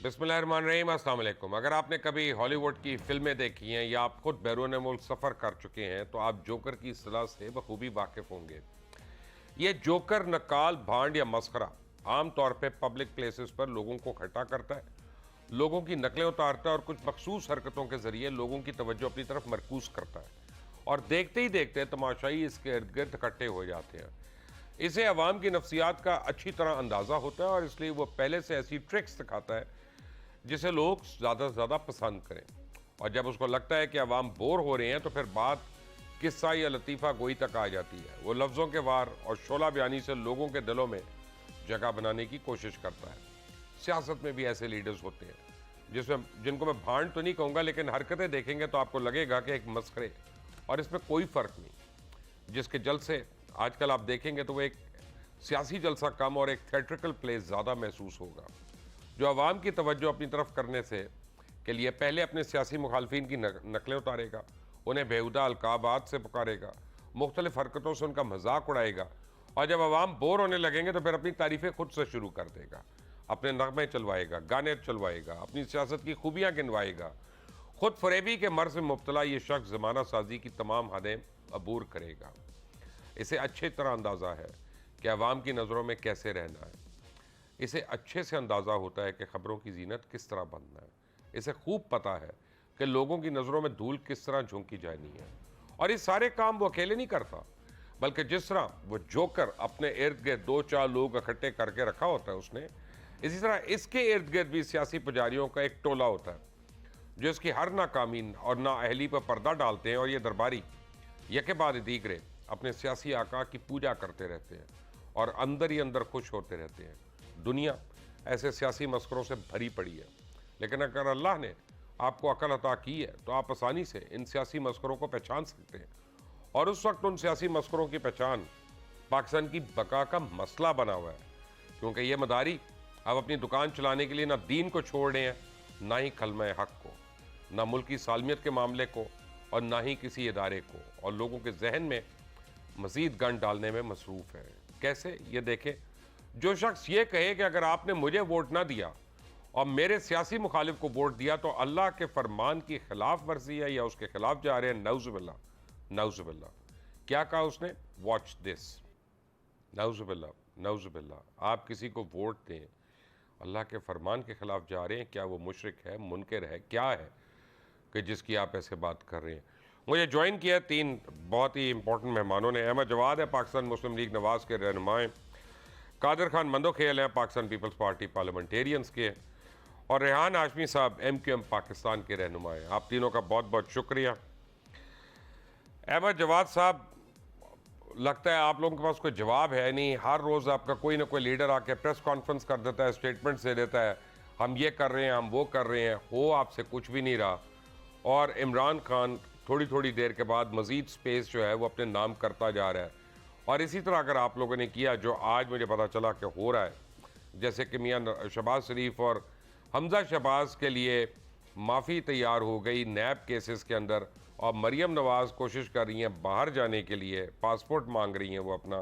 बिस्मिल्लाहिर्रहमानिर्रहीम, अस्सलाम वालेकुम। अगर आपने कभी हॉलीवुड की फ़िल्में देखी हैं या आप खुद बैरून मुल्क सफ़र कर चुके हैं तो आप जोकर की इस्तिलाह से बखूबी वाकिफ़ होंगे। ये जोकर नकाल, भांड या मस्खरा आम तौर पे पब्लिक प्लेसेस पर लोगों को इकट्ठा करता है, लोगों की नकलें उतारता है और कुछ मखसूस हरकतों के ज़रिए लोगों की तवज्जो अपनी तरफ मरकूज़ करता है और देखते ही देखते तमाशाई इसके इर्द गिर्द इकट्ठे हो जाते हैं। इसे अवाम की नफ्सियात का अच्छी तरह अंदाज़ा होता है और इसलिए वो पहले से ऐसी ट्रिक्स दिखाता है जिसे लोग ज़्यादा से ज़्यादा पसंद करें। और जब उसको लगता है कि अवाम बोर हो रहे हैं तो फिर बात किस्सा या लतीफ़ा गोई तक आ जाती है। वो लफ्ज़ों के वार और शोला बयानी से लोगों के दिलों में जगह बनाने की कोशिश करता है। सियासत में भी ऐसे लीडर्स होते हैं जिसमें जिनको मैं भांड तो नहीं कहूँगा, लेकिन हरकतें देखेंगे तो आपको लगेगा कि एक मस्खरे, और इसमें कोई फ़र्क नहीं। जिसके जलसे आजकल आप देखेंगे तो वो एक सियासी जलसा कम और एक थिएट्रिकल प्ले ज़्यादा महसूस होगा, जो आवाम की तवज्जो अपनी तरफ करने से के लिए पहले अपने सियासी मुखालफिन की नकलें उतारेगा, उन्हें बेहुदा अलकाबात से पुकारेगा, मुख्तलिफ हरकतों से उनका मजाक उड़ाएगा और जब आवाम बोर होने लगेंगे तो फिर अपनी तारीफें खुद से शुरू कर देगा, अपने नगमे चलवाएगा, गाने चलवाएगा, अपनी सियासत की खूबियाँ गिनवाएगा। खुद फरेबी के मर्ज में मुब्तला ये शख्स ज़माना साजी की तमाम हदें अबूर करेगा। इसे अच्छी तरह अंदाज़ा है कि आवाम की नज़रों में कैसे रहना है। इसे अच्छे से अंदाज़ा होता है कि ख़बरों की जीनत किस तरह बनना है। इसे खूब पता है कि लोगों की नज़रों में धूल किस तरह झोंकी जानी है। और ये सारे काम वो अकेले नहीं करता, बल्कि जिस तरह वो जोकर अपने इर्द गिर्द दो चार लोग इकट्ठे करके रखा होता है उसने, इसी तरह इसके इर्द गिर्द भी सियासी पुजारियों का एक टोला होता है जो इसकी हर नाकामी और नाअहली पर पर्दा डालते हैं और ये दरबारी यके बाद दीगरे अपने सियासी आका की पूजा करते रहते हैं और अंदर ही अंदर खुश होते रहते हैं। दुनिया ऐसे सियासी मस्करों से भरी पड़ी है, लेकिन अगर अल्लाह ने आपको अकल अता की है तो आप आसानी से इन सियासी मस्करों को पहचान सकते हैं। और उस वक्त उन सियासी मस्करों की पहचान पाकिस्तान की बका का मसला बना हुआ है, क्योंकि ये मदारी अब अपनी दुकान चलाने के लिए ना दीन को छोड़ रहे हैं, ना ही कलमा हक को, ना मुल्क की सालमियत के मामले को और ना ही किसी इदारे को, और लोगों के जहन में मजीद गन डालने में मसरूफ़ है। कैसे? ये देखें, जो शख्स ये कहे कि अगर आपने मुझे वोट ना दिया और मेरे सियासी मुखालिफ को वोट दिया तो अल्लाह के फरमान की खिलाफ वर्जी है या उसके खिलाफ जा रहे हैं, नौजुबिल्ला नौजुबिल्ला। क्या कहा उसने? वॉच दिस, नौजुबिल्ला नौजुबिल्ला। आप किसी को वोट दें, अल्लाह के फरमान के खिलाफ जा रहे हैं, क्या वो मुशरिक है, मुनकर है, क्या है कि जिसकी आप ऐसे बात कर रहे हैं? मुझे ज्वाइन किया तीन बहुत ही इंपॉर्टेंट मेहमानों ने। अहमद जवाद है, पाकिस्तान मुस्लिम लीग नवाज़ के रहनुमाएँ। कादिर खान मंदोखेल हैं, पाकिस्तान पीपल्स पार्टी पार्लियामेंटेरियंस के। और रेहान हाशमी साहब MQM पाकिस्तान के रहनुमा हैं। आप तीनों का बहुत बहुत शुक्रिया। अहमद जवाद साहब, लगता है आप लोगों के पास कोई जवाब है नहीं। हर रोज़ आपका कोई ना कोई लीडर आके प्रेस कॉन्फ्रेंस कर देता है, स्टेटमेंट्स दे देता है, हम ये कर रहे हैं, हम वो कर रहे हैं, हो आपसे कुछ भी नहीं रहा। और इमरान खान थोड़ी थोड़ी देर के बाद मज़ीद स्पेस जो है वो अपने नाम करता जा रहा है। और इसी तरह अगर आप लोगों ने किया जो आज मुझे पता चला कि हो रहा है, जैसे कि मियाँ शहबाज शरीफ और हमजा शहबाज के लिए माफ़ी तैयार हो गई नैब केसेस के अंदर, और मरियम नवाज़ कोशिश कर रही हैं बाहर जाने के लिए, पासपोर्ट मांग रही हैं वो अपना।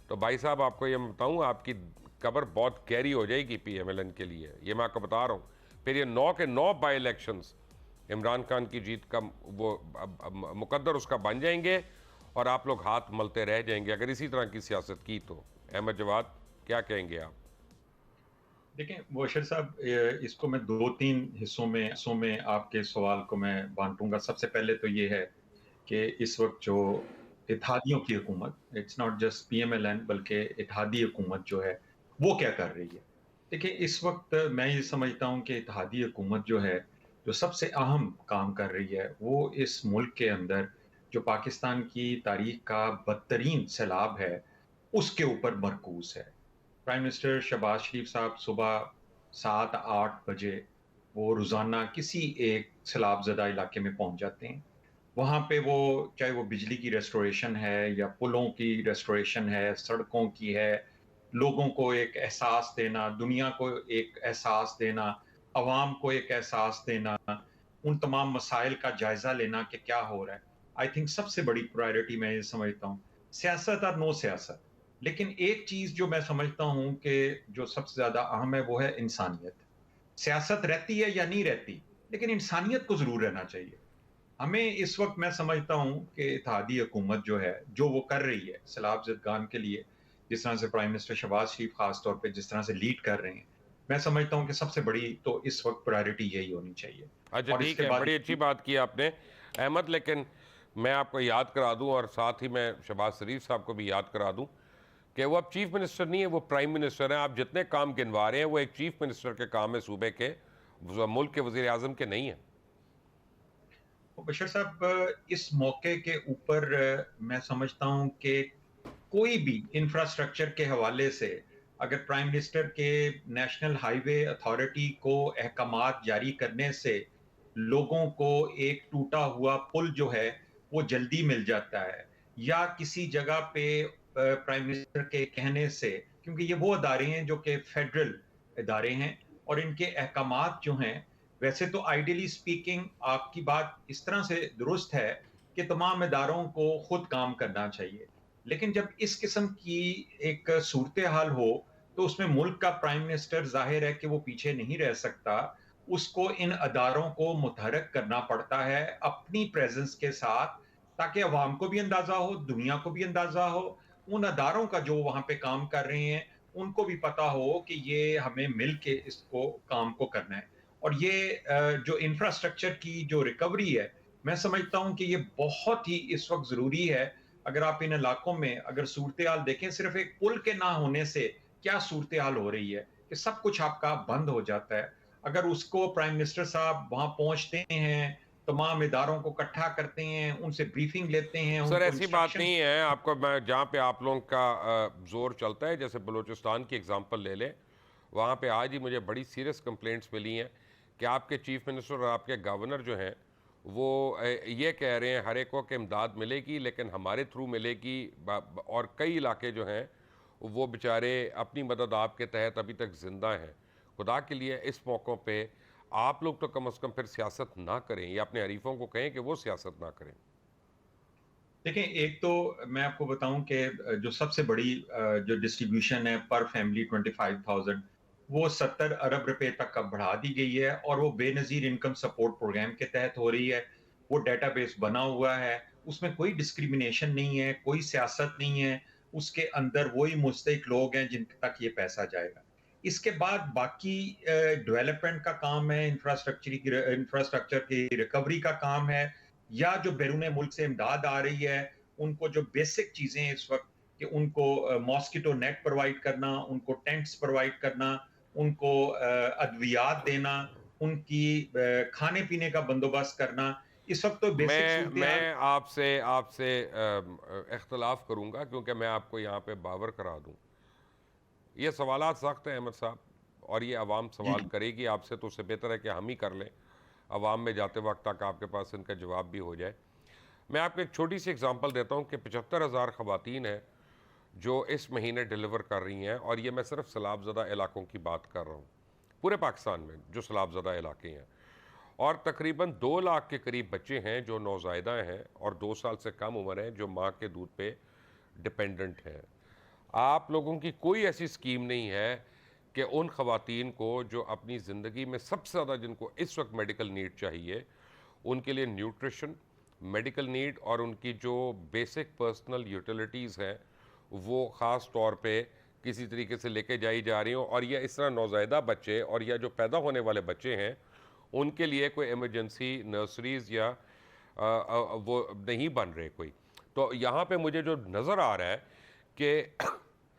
तो भाई साहब, आपको ये मैं बताऊँ, आपकी कब्र बहुत गहरी हो जाएगी PMLN के लिए, ये मैं आपको बता रहा हूँ। फिर ये 9 के 9 बाई इलेक्शंस इमरान खान की जीत का वो मुकद्दर उसका बन जाएंगे और आप लोग हाथ मलते रह जाएंगे अगर इसी तरह की सियासत की तो। अहमद जवाद, क्या कहेंगे आप? देखें मोशर साहब, इसको मैं दो तीन हिस्सों में आपके सवाल को मैं बांटूंगा। सबसे पहले तो ये है कि इस वक्त जो इत्तेहादियों की हुकूमत, इट्स नॉट जस्ट PMLN बल्कि इत्तेहादी हुकूमत जो है वो क्या कर रही है। देखिए, इस वक्त मैं ये समझता हूँ कि इत्तेहादी हुकूमत जो है, जो सबसे अहम काम कर रही है वो इस मुल्क के अंदर जो पाकिस्तान की तारीख का बदतरीन सैलाब है उसके ऊपर मरकूज है। प्राइम मिनिस्टर शहबाज शरीफ साहब सुबह 7-8 बजे वो रोजाना किसी एक सैलाबजदा इलाके में पहुंच जाते हैं। वहां पे वो, चाहे वो बिजली की रेस्टोरेशन है या पुलों की रेस्टोरेशन है, सड़कों की है, लोगों को एक एहसास देना, दुनिया को एक एहसास देना, अवाम को एक एहसास देना, उन तमाम मसाइल का जायजा लेना कि क्या हो रहा है। आई थिंक सबसे बड़ी प्रायोरिटी मैं ये समझता हूँ। सियासत और नो सियासत, लेकिन एक चीज जो मैं समझता हूं कि जो सबसे ज्यादा अहम है वो है इंसानियत। सियासत रहती है या नहीं रहती, लेकिन इंसानियत को ज़रूर रहना चाहिए। हमें इस वक़्त मैं समझता हूँ कि इत्तेहादी हुकूमत जो है, जो वो कर रही है सैलाब ज़रगान के लिए, जिस तरह से प्राइम मिनिस्टर शहबाज़ शरीफ ख़ास तौर पे जिस तरह से लीड कर रहे हैं, मैं समझता हूँ कि सबसे बड़ी तो इस वक़्त प्रायोरिटी यही होनी चाहिए। अच्छा, और ठीक इसके है, बाद बड़ी अच्छी बात की आपने अहमद। लेकिन मैं आपको याद करा दूं और साथ ही मैं शहबाज शरीफ साहब को भी याद करा दूं कि वो अब चीफ मिनिस्टर नहीं है, वो प्राइम मिनिस्टर हैं। आप जितने काम गिनवा रहे हैं वो एक चीफ मिनिस्टर के काम है, सूबे के, मुल्क के वजीर आजम के नहीं है। बशर साहब, इस मौके के ऊपर मैं समझता हूँ कि कोई भी इंफ्रास्ट्रक्चर के हवाले से अगर प्राइम मिनिस्टर के नेशनल हाईवे अथॉरिटी को अहकामात जारी करने से लोगों को एक टूटा हुआ पुल जो है वो जल्दी मिल जाता है, या किसी जगह पे प्राइम मिनिस्टर के कहने से, क्योंकि ये वो अदारे हैं जो कि फेडरल इदारे हैं और इनके अहकामात जो हैं, वैसे तो आइडियली स्पीकिंग आपकी बात इस तरह से दुरुस्त है कि तमाम इदारों को खुद काम करना चाहिए। लेकिन जब इस किस्म की एक सूरत हाल हो, तो उसमें मुल्क का प्राइम मिनिस्टर ज़ाहिर है कि वो पीछे नहीं रह सकता। उसको इन अदारों को मुतहर्रिक करना पड़ता है अपनी प्रेज़ेंस के साथ, ताकि अवाम को भी अंदाज़ा हो, दुनिया को भी अंदाज़ा हो, उन अदारों का जो वहाँ पे काम कर रहे हैं, उनको भी पता हो कि ये हमें मिल के इसको काम को करना है। और ये जो इंफ्रास्ट्रक्चर की जो रिकवरी है, मैं समझता हूँ कि ये बहुत ही इस वक़्त ज़रूरी है। अगर आप इन इलाकों में अगर सूरत-ए-हाल देखें, सिर्फ़ एक पुल के ना होने से क्या सूरत-ए-हाल हो रही है, कि सब कुछ आपका बंद हो जाता है। अगर उसको प्राइम मिनिस्टर साहब वहाँ पहुँचते हैं, तमाम इदारों को इकट्ठा करते हैं, उनसे ब्रीफिंग लेते हैं, सर, उनको ऐसी बात इंस्ट्रक्शंस। नहीं है। आपको मैं जहाँ पे आप लोगों का जोर चलता है, जैसे बलूचिस्तान की एग्जांपल ले लें, वहाँ पे आज ही मुझे बड़ी सीरियस कंप्लेंट्स मिली हैं कि आपके चीफ मिनिस्टर और आपके गवर्नर जो हैं वो ये कह रहे हैं हर एक को कि इमदाद मिलेगी, लेकिन हमारे थ्रू मिलेगी। और कई इलाके जो हैं वो बेचारे अपनी मदद आपके तहत अभी तक ज़िंदा हैं। खुदा के लिए इस मौक़ों पे आप लोग तो कम अज़ कम फिर सियासत ना करें, या अपने हरीफों को कहें कि वो सियासत ना करें। देखिए, एक तो मैं आपको बताऊँ कि जो सबसे बड़ी जो डिस्ट्रीब्यूशन है पर फैमिली 25,000, वो 70 अरब रुपए तक अब बढ़ा दी गई है और वो बेनज़ीर इनकम सपोर्ट प्रोग्राम के तहत हो रही है। वो डेटाबेस बना हुआ है, उसमें कोई डिस्क्रिमिनेशन नहीं है, कोई सियासत नहीं है, उसके अंदर वही मुस्तहिक लोग हैं जिन तक ये पैसा जाएगा। इसके बाद बाकी डेवलपमेंट का काम है, इंफ्रास्ट्रक्चर की रिकवरी का काम है, या जो बैरून मुल्क से इमदाद आ रही है, उनको जो बेसिक चीज़ें हैं इस वक़्त, कि उनको मॉस्किटो नेट प्रोवाइड करना, उनको टेंट्स प्रोवाइड करना, उनको अद्वियात देना, उनकी खाने-पीने का बंदोबस्त करना, इस वक़्त तो बेसिक सूरत-ए-हाल। मैं आपसे आपसे इख्तलाफ करूँगा, क्योंकि मैं आपको यहाँ पे बावर करा दूँ। ये सवालात सख्त हैं अहमद साहब, और ये अवाम जी, सवाल जी। करेगी आपसे, तो उससे बेहतर है कि हम ही कर लें। अवाम में जाते वक्त तक आपके पास इनका जवाब भी हो जाए। मैं आपको एक छोटी सी एग्जांपल देता हूँ कि 75,000 ख़वातीन हैं जो इस महीने डिलीवर कर रही हैं, और ये मैं सिर्फ सैलाबज़दा इलाकों की बात कर रहा हूँ, पूरे पाकिस्तान में जो सैलाबज़दा इलाके हैं। और तकरीबन 2 लाख के करीब बच्चे हैं जो नौज़ायदा हैं और 2 साल से कम उम्र हैं, जो माँ के दूध पे डिपेंडेंट हैं। आप लोगों की कोई ऐसी स्कीम नहीं है कि उन ख़वातीन को जो अपनी ज़िंदगी में सबसे ज़्यादा जिनको इस वक्त मेडिकल नीड चाहिए, उनके लिए न्यूट्रिशन, मेडिकल नीड और उनकी जो बेसिक पर्सनल यूटिलिटीज़ हैं, वो ख़ास तौर पे किसी तरीके से लेके जाई जा रही हों। और ये इस तरह नौज़ायदा बच्चे और या जो पैदा होने वाले बच्चे हैं, उनके लिए कोई इमरजेंसी नर्सरीज़ या वो नहीं बन रहे कोई। तो यहाँ पे मुझे जो नज़र आ रहा है कि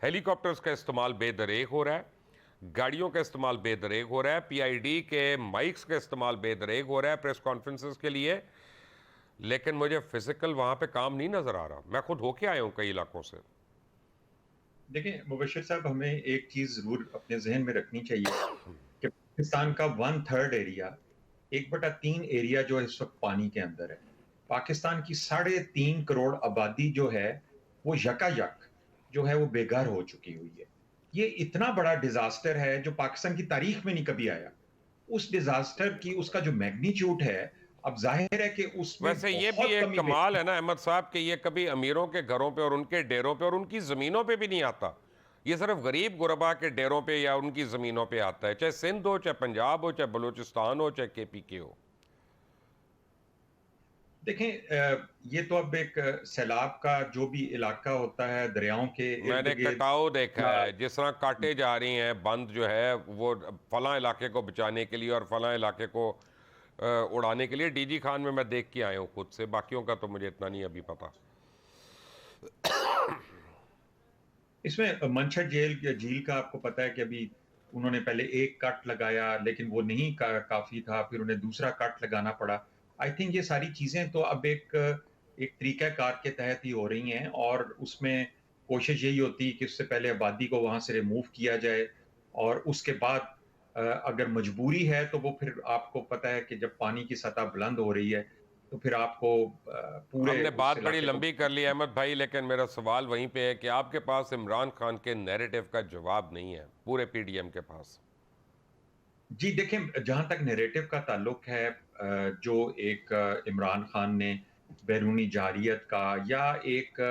हेलीकॉप्टर्स का इस्तेमाल बेदरेग हो रहा है, गाड़ियों का इस्तेमाल बेदरेग हो रहा है, पीआईडी के माइक्स का इस्तेमाल बेदरेग हो रहा है प्रेस कॉन्फ्रेंसेस के लिए, लेकिन मुझे फिजिकल वहाँ पे काम नहीं नज़र आ रहा। मैं खुद होके आया हूँ कई इलाकों से। देखिए, मुबश्शिर साहब, हमें एक चीज़ ज़रूर अपने ज़हन में रखनी चाहिए कि पाकिस्तान का 1/3 एरिया, 1/3 एरिया जो इस वक़्त पानी के अंदर है। पाकिस्तान की 3.5 करोड़ आबादी जो है, वो यकायक जो है वो बेघर हो चुकी हुई है। ये इतना बड़ा डिज़ास्टर है जो पाकिस्तान की तारीख में नहीं कभी आया। उस डिज़ास्टर की उसका जो मैग्नीट्यूड है, अब ज़ाहिर है कि उसमें वैसे ये भी बहुत एक कमी कमाल है ना अहमद साहब कि ये कभी अमीरों के घरों पे और उनके डेरों पे और उनकी ज़मीनों पे भी नहीं आता। ये सिर्फ गरीब गुरबा के डेरों पे या उनकी ज़मीनों पे आता है, चाहे सिंध हो, चाहे पंजाब हो, चाहे बलूचिस्तान हो, चाहे केपीके हो। देखें, ये तो अब एक सैलाब का जो भी इलाका होता है दरियाओं के इर्द मैंने गिर्द कटाव देखा या है, जिस तरह काटे जा रही हैं बंद जो है वो फलां इलाके को बचाने के लिए और फलां इलाके को उड़ाने के लिए। डीजी खान में मैं देख के आया हूँ खुद से, बाकियों का तो मुझे इतना नहीं अभी पता। इसमें मनछट झील का आपको पता है कि अभी उन्होंने पहले एक कट लगाया, लेकिन वो नहीं काफी था, फिर उन्हें दूसरा कट लगाना पड़ा। आई थिंक ये सारी चीजें तो अब एक एक तरीकाकार के तहत ही हो रही हैं, और उसमें कोशिश यही होती है कि उससे पहले आबादी को वहां से रिमूव किया जाए, और उसके बाद अगर मजबूरी है तो वो फिर आपको पता है कि जब पानी की सतह बुलंद हो रही है तो फिर आपको पूरे हमने उस बात बड़ी इलाके को। लंबी कर ली अहमद भाई, लेकिन मेरा सवाल वहीं पे है कि आपके पास इमरान खान के नैरेटिव का जवाब नहीं है पूरे पीडीएम के पास। जी देखें, जहाँ तक नैरेटिव का ताल्लुक है, जो एक इमरान खान ने बैरूनी जारियत का या एक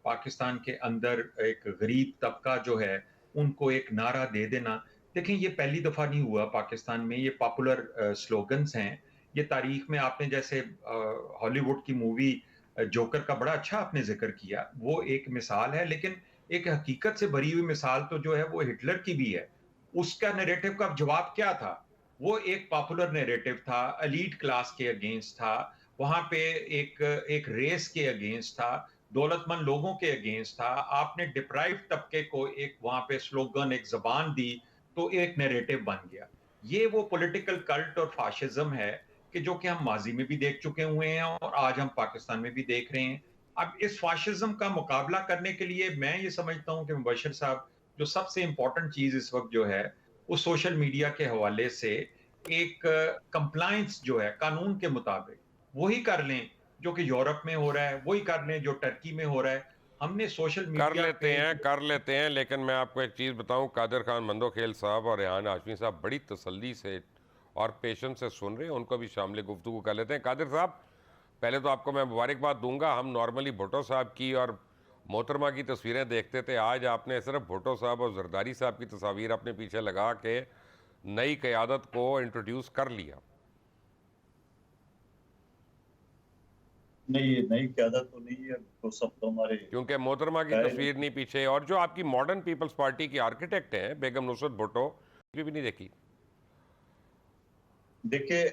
पाकिस्तान के अंदर एक गरीब तबका जो है उनको एक नारा दे देना। देखें, ये पहली दफा नहीं हुआ पाकिस्तान में, ये पॉपुलर स्लोगन्स हैं। ये तारीख में आपने जैसे हॉलीवुड की मूवी जोकर का बड़ा अच्छा आपने जिक्र किया, वो एक मिसाल है, लेकिन एक हकीकत से भरी हुई मिसाल तो जो है वो हिटलर की भी है। उसका नैरेटिव का जवाब क्या था? वो एक पॉपुलर नैरेटिव था, एलीट क्लास के अगेंस्ट था, वहां पे एक एक रेस के अगेंस्ट था, दौलतमंद लोगों के अगेंस्ट था। आपने डिप्राइव्ड तबके को एक वहां पे स्लोगन, एक जबान दी, तो एक नैरेटिव बन गया। ये वो पॉलिटिकल कल्ट और फाशिज्म है कि जो कि हम माजी में भी देख चुके हुए हैं और आज हम पाकिस्तान में भी देख रहे हैं। अब इस फाशिज्म का मुकाबला करने के लिए मैं ये समझता हूं कि मुबश्शिर साहब, जो सबसे इंपॉर्टेंट चीज इस वक्त जो है वो सोशल मीडिया के हवाले से एक कंप्लायंस जो है कानून के मुताबिक वही कर लें जो कि यूरोप में हो रहा है, वही कर लें जो टर्की में हो रहा है। हमने सोशल मीडिया पे कर लेते हैं, लेकिन मैं आपको एक चीज़ बताऊं, कादिर खान मंदोखेल साहब और रेहान हाशमी साहब बड़ी तसल्ली से और पेशेंस से सुन रहे हैं, उनको भी शामिल गुफ्तगू कर लेते हैं। कादिर साहब, पहले तो आपको मैं मुबारकबाद दूंगा। हम नॉर्मली भुट्टो साहब की और मोहतरमा की तस्वीरें देखते थे, आज आपने सिर्फ भुट्टो साहब और जरदारी साहब की तस्वीर अपने पीछे लगा के नई क़यादत को इंट्रोड्यूस कर लिया। नहीं, ये नई क़यादत तो नहीं है, तो सब तो हमारे क्योंकि मोहतरमा की तस्वीर नहीं पीछे, और जो आपकी मॉडर्न पीपल्स पार्टी की आर्किटेक्ट हैं बेगम नुसरत भुट्टो, भी नहीं देखी। देखिए,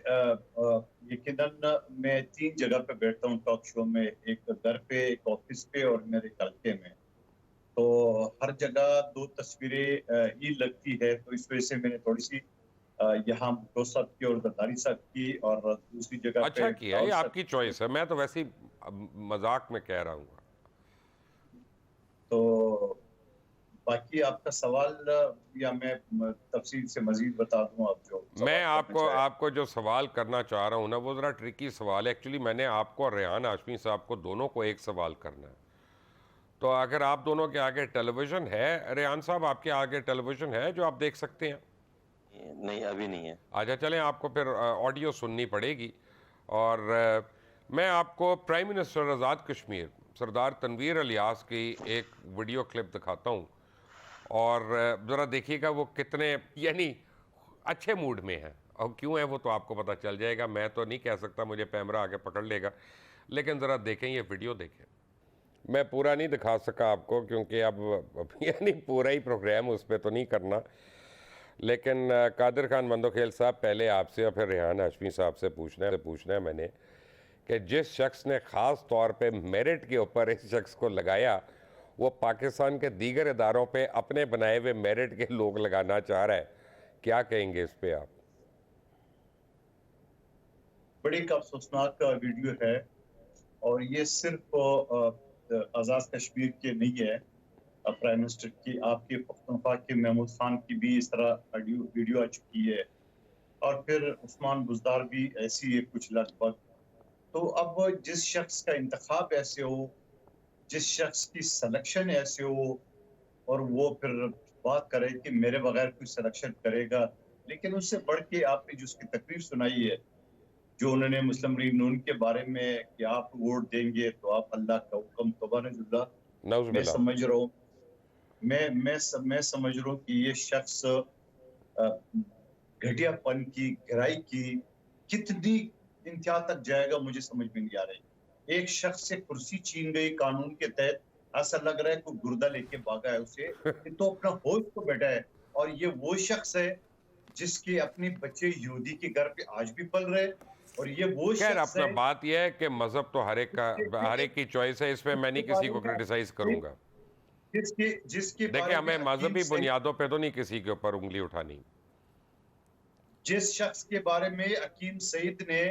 यकीनन मैं 3 जगह पे बैठता हूँ टॉक शो में, एक घर पे, एक ऑफिस पे और मेरे हल्के में। तो हर जगह 2 तस्वीरें ही लगती है, तो इस वजह से मैंने थोड़ी-सी यहाँ भुट्टो साहब की और जरदारी साहब की, और दूसरी जगह अच्छा पे किया, ये रावत साहब आपकी की। चॉइस है, मैं तो वैसे ही मजाक में कह रहा हूँ। तो बाकी आपका सवाल, या मैं तफसील से मजीद बता दूं, आप जो मैं सवाल करना आपको चाहें। आपको जो सवाल करना चाह रहा हूँ ना, वो ज़रा ट्रिकी सवाल है। एक्चुअली मैंने आपको और रेहान हाशमी साहब को दोनों को एक सवाल करना है। तो अगर आप दोनों के आगे टेलीविज़न है, रेहान साहब आपके आगे टेलीविज़न है जो आप देख सकते हैं? नहीं, अभी नहीं है। अच्छा चलें, आपको फिर ऑडियो सुननी पड़ेगी। और मैं आपको प्राइम मिनिस्टर आज़ाद कश्मीर सरदार तनवीर इलियास की एक वीडियो क्लिप दिखाता हूँ, और ज़रा देखिएगा वो कितने यानी अच्छे मूड में है। और क्यों है वो तो आपको पता चल जाएगा, मैं तो नहीं कह सकता, मुझे कैमरा आके पकड़ लेगा। लेकिन ज़रा देखें, ये वीडियो देखें। मैं पूरा नहीं दिखा सका आपको क्योंकि अब यानी पूरा ही प्रोग्राम उस पर तो नहीं करना, लेकिन कादिर खान मंदोखेल साहब, पहले आपसे और फिर रेहान हाशमी साहब से पूछना है मैंने कि जिस शख्स ने ख़ास तौर पे मेरिट के ऊपर इस शख्स को लगाया, वो पाकिस्तान के दीगर इदारों पे अपने बनाए हुए मेरिट के लोग लगाना चाह रहा है, क्या कहेंगे इस पे आप? बड़ी एक अफसोसनाक वीडियो है, और ये सिर्फ आज़ाद कश्मीर के नहीं है, प्राइम मिनिस्टर की, आपके पख्तूनख्वा के महमूद खान की भी इस तरह वीडियो आ चुकी है, और फिर उस्मान बुज़दार भी ऐसी है कुछ लगभग। तो अब जिस शख्स का इंतखाब ऐसे हो, जिस शख्स की सिलेक्शन ऐसे हो, और वो फिर बात करे कि मेरे बगैर कोई सिलेक्शन करेगा, लेकिन उससे बढ़ के आपने जो उसकी तकरीर सुनाई है, जो उन्होंने मुस्लिम लीग नून के बारे में कि आप वोट देंगे तो आप अल्लाह का हुक्म, तौबा नज़ुल्लाह, मैं नौज़ुबिल्लाह। समझ रहा हूँ मैं समझ रहा हूँ कि ये शख्स घटियापन की गहराई की कितनी इंतहा तक जाएगा मुझे समझ में नहीं आ रही। एक शख्स से कुर्सी छीन गई कानून के तहत, ऐसा लग रहा है कोई गुर्दा लेके भागा है उसे, ये तो अपना होश तो बैठा है। और ये वो शख्स है जिसके अपने बच्चे यहूदी के घर पे आज भी पल रहे, और ये वो खैर शख्स अपना है बात यह है कि मजहब तो हर एक का, हर जिसके एक की चॉइस है, इसमें मैं नहीं किसी बारे को में क्रिटिसाइज करूंगा। जिसके जिसके देखिए बारे में हमें हकीम मजहबी सईद, बुनियादों पे तो नहीं किसी के ऊपर उंगली उठानी। जिस शख्स के बारे में हकीम सईद ने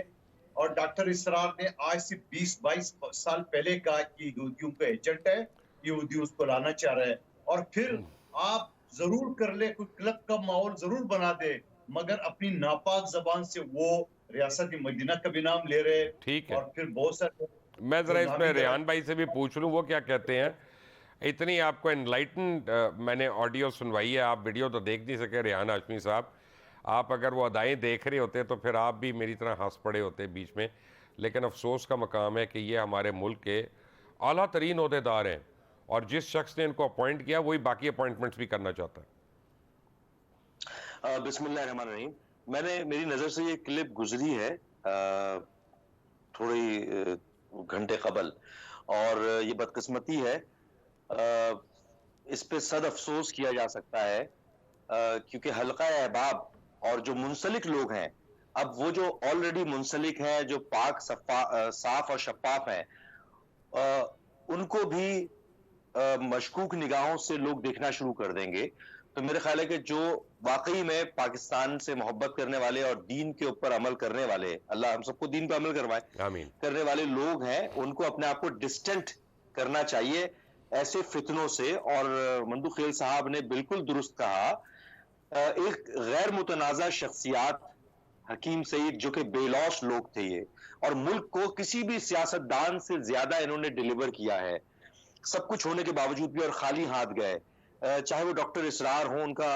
और डॉक्टर इसरार ने आज से 20-22 साल पहले कहा कि यहूदियों का एजेंट है, यहूदी उसको लाना चाह रहे हैं, और फिर आप जरूर कर ले, कोई क्लब का माहौल जरूर बना दे, मगर अपनी नापाक जबान से वो रियासत मदीना का भी नाम ले रहे, ठीक है, और फिर बहुत सारे मैं जो ज़रा इसमें नामी गिरा। रेहान भाई से भी पूछ लूँ वो क्या कहते हैं। इतनी आपको एनलाइटन मैंने ऑडियो सुनवाई है, आप वीडियो तो देख नहीं सके रेहान हाशमी साहब। आप अगर वो अदाएँ देख रहे होते तो फिर आप भी मेरी तरह हंस पड़े होते बीच में। लेकिन अफसोस का मकाम है कि ये हमारे मुल्क के आला तरीन ओहदेदार हैं, और जिस शख्स ने इनको अपॉइंट किया वही बाकी अपॉइंटमेंट्स भी करना चाहता है। बिस्मिल्लाहिर्रहमानिर्रहीम। मेरी नजर से ये क्लिप गुजरी है थोड़ी घंटे कबल, और ये बदकिस्मती है। इस पे सद अफसोस किया जा सकता है, क्योंकि हल्का अहबाब और जो मुंसलिक लोग हैं, अब वो जो ऑलरेडी मुंसलिक हैं, जो पाक साफ और शफाफ हैं, उनको भी मशकूक निगाहों से लोग देखना शुरू कर देंगे। तो मेरे ख्याल है कि जो वाकई में पाकिस्तान से मोहब्बत करने वाले और दीन के ऊपर अमल करने वाले, अल्लाह हम सबको दीन पे अमल करवाए, आमीन। करने वाले लोग हैं, उनको अपने आप को डिस्टेंट करना चाहिए ऐसे फितनों से। और मंदू खेल साहब ने बिल्कुल दुरुस्त कहा, एक गैर मुतनाज़ा शख्सियात हकीम सईद, जो कि बेलौस लोग थे ये, और मुल्क को किसी भी सियासतदान से ज्यादा इन्होंने डिलीवर किया है, सब कुछ होने के बावजूद भी, और खाली हाथ गए। चाहे वो डॉक्टर इसरार हो, उनका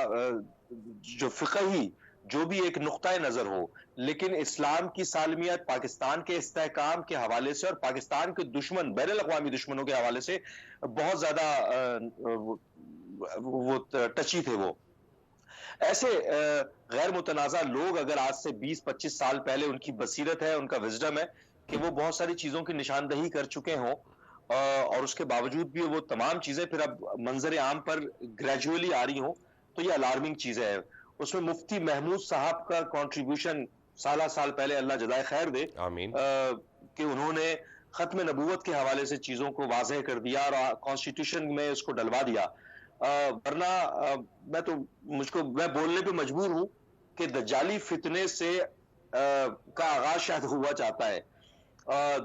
जो फिक़ही जो भी एक नुक्ता नजर हो, लेकिन इस्लाम की सालमियत, पाकिस्तान के इस्तेहकाम के हवाले से और पाकिस्तान के दुश्मन, बैनुल अक़वामी दुश्मनों के हवाले से बहुत ज्यादा वो टची थे। वो ऐसे गैर मुतनाज़ा लोग अगर आज से 20-25 साल पहले, उनकी बसीरत है, उनका विजडम है कि वो बहुत सारी चीजों की निशानदही कर चुके हों, और उसके बावजूद भी वो तमाम चीजें फिर अब मंजर आम पर ग्रेजुअली आ रही हों, तो ये अलार्मिंग चीजें हैं। उसमें मुफ्ती महमूद साहब का कंट्रीब्यूशन साल पहले, अल्लाह जज़ाए खैर दे, आमीन। कि उन्होंने खत्म नबूवत के हवाले से चीजों को वाज़ेह कर दिया और कॉन्स्टिट्यूशन में उसको डलवा दिया। वरना मैं बोलने पे मजबूर हूं कि दज्जाली फितने से का आगाज शायद हुआ चाहता है।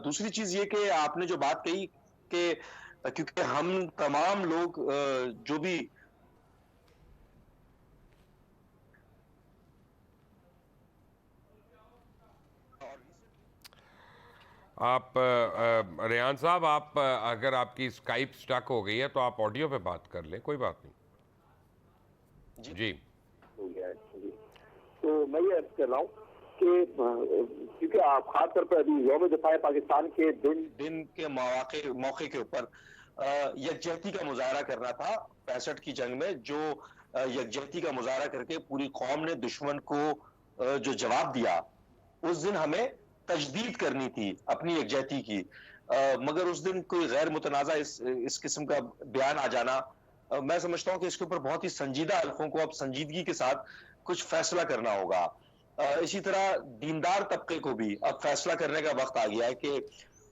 दूसरी चीज ये कि आपने जो बात कही कि क्योंकि हम तमाम लोग जो भी आप रेहान साहब, आप अगर आपकी स्काइप स्टक हो गई है तो आप ऑडियो पे बात कर लें, कोई बात नहीं। जी हो गया है जी। तो मैं ये अर्ज कर रहा हूँ कि क्योंकि आप खासतौर पर अभी यौम दफा पाकिस्तान के दिन के मौके के ऊपर यकजहती का मुजाहरा करना था 65 की जंग में, जो यकजहती का मुजाहरा करके पूरी कौम ने दुश्मन को जो जवाब दिया, उस दिन हमें तजदीद करनी थी अपनी यकजहती की। मगर उस दिन कोई गैर मुतनाज़ा इस किस्म का बयान आ जाना, मैं समझता हूं कि इसके ऊपर बहुत ही संजीदा हल्कों को अब संजीदगी के साथ कुछ फैसला करना होगा। इसी तरह दीनदार तबके को भी अब फैसला करने का वक्त आ गया है कि,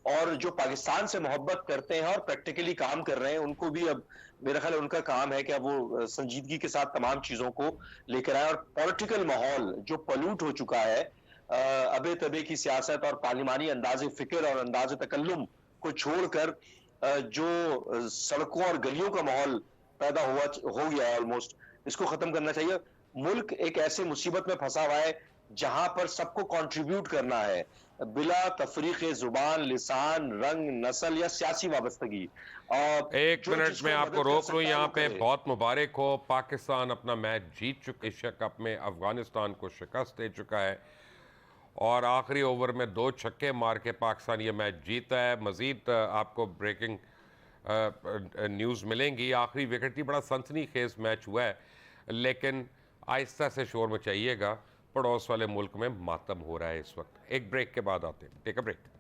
और जो पाकिस्तान से मोहब्बत करते हैं और प्रैक्टिकली काम कर रहे हैं, उनको भी अब मेरा ख्याल उनका काम है कि अब वो संजीदगी के साथ तमाम चीजों को लेकर आए। और पॉलिटिकल माहौल जो पलूट हो चुका है, अबे तबे की सियासत और पार्लिमानी अंदाज फिक्र और अंदाज तकल्लुम को छोड़कर जो सड़कों और गलियों का माहौल पैदा हो गया है ऑलमोस्ट, इसको खत्म करना चाहिए। मुल्क एक ऐसे मुसीबत में फंसा हुआ है जहां पर सबको कंट्रीब्यूट करना है, बिला तफरीक जुबान, लिसान, रंग, नस्ल या सियासी वाबस्तगी। एक मिनट में आपको रोक लूं यहाँ पे। बहुत मुबारक हो, पाकिस्तान अपना मैच जीत चुका, एशिया कप में अफगानिस्तान को शिकस्त दे चुका है, और आखिरी ओवर में 2 छक्के मार के पाकिस्तान ये मैच जीता है। मजीद आपको ब्रेकिंग न्यूज़ मिलेंगी। आखिरी विकेट थी, बड़ा सनसनीखेज मैच हुआ है, लेकिन आहिस्ता से शोर मचाइएगा, पड़ोस वाले मुल्क में मातम हो रहा है इस वक्त। एक ब्रेक के बाद आते हैं, take a break.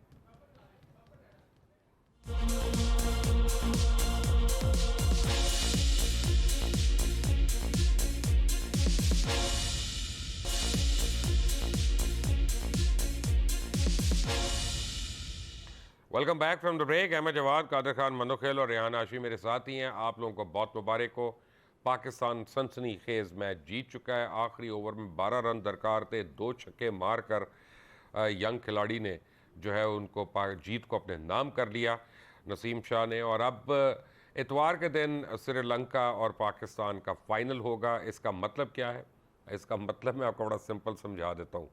Welcome back from the break. Ahmed Jawad, Qadir Khan Manokhel और रेहान हाशमी मेरे साथ ही हैं। आप लोगों को बहुत मुबारक हो, पाकिस्तान सनसनीखेज मैच जीत चुका है। आखिरी ओवर में 12 रन दरकार थे, 2 छक्के मारकर यंग खिलाड़ी ने जो है उनको जीत को अपने नाम कर लिया, नसीम शाह ने। और अब इतवार के दिन श्रीलंका और पाकिस्तान का फाइनल होगा। इसका मतलब क्या है? इसका मतलब मैं आपको बड़ा सिंपल समझा देता हूँ।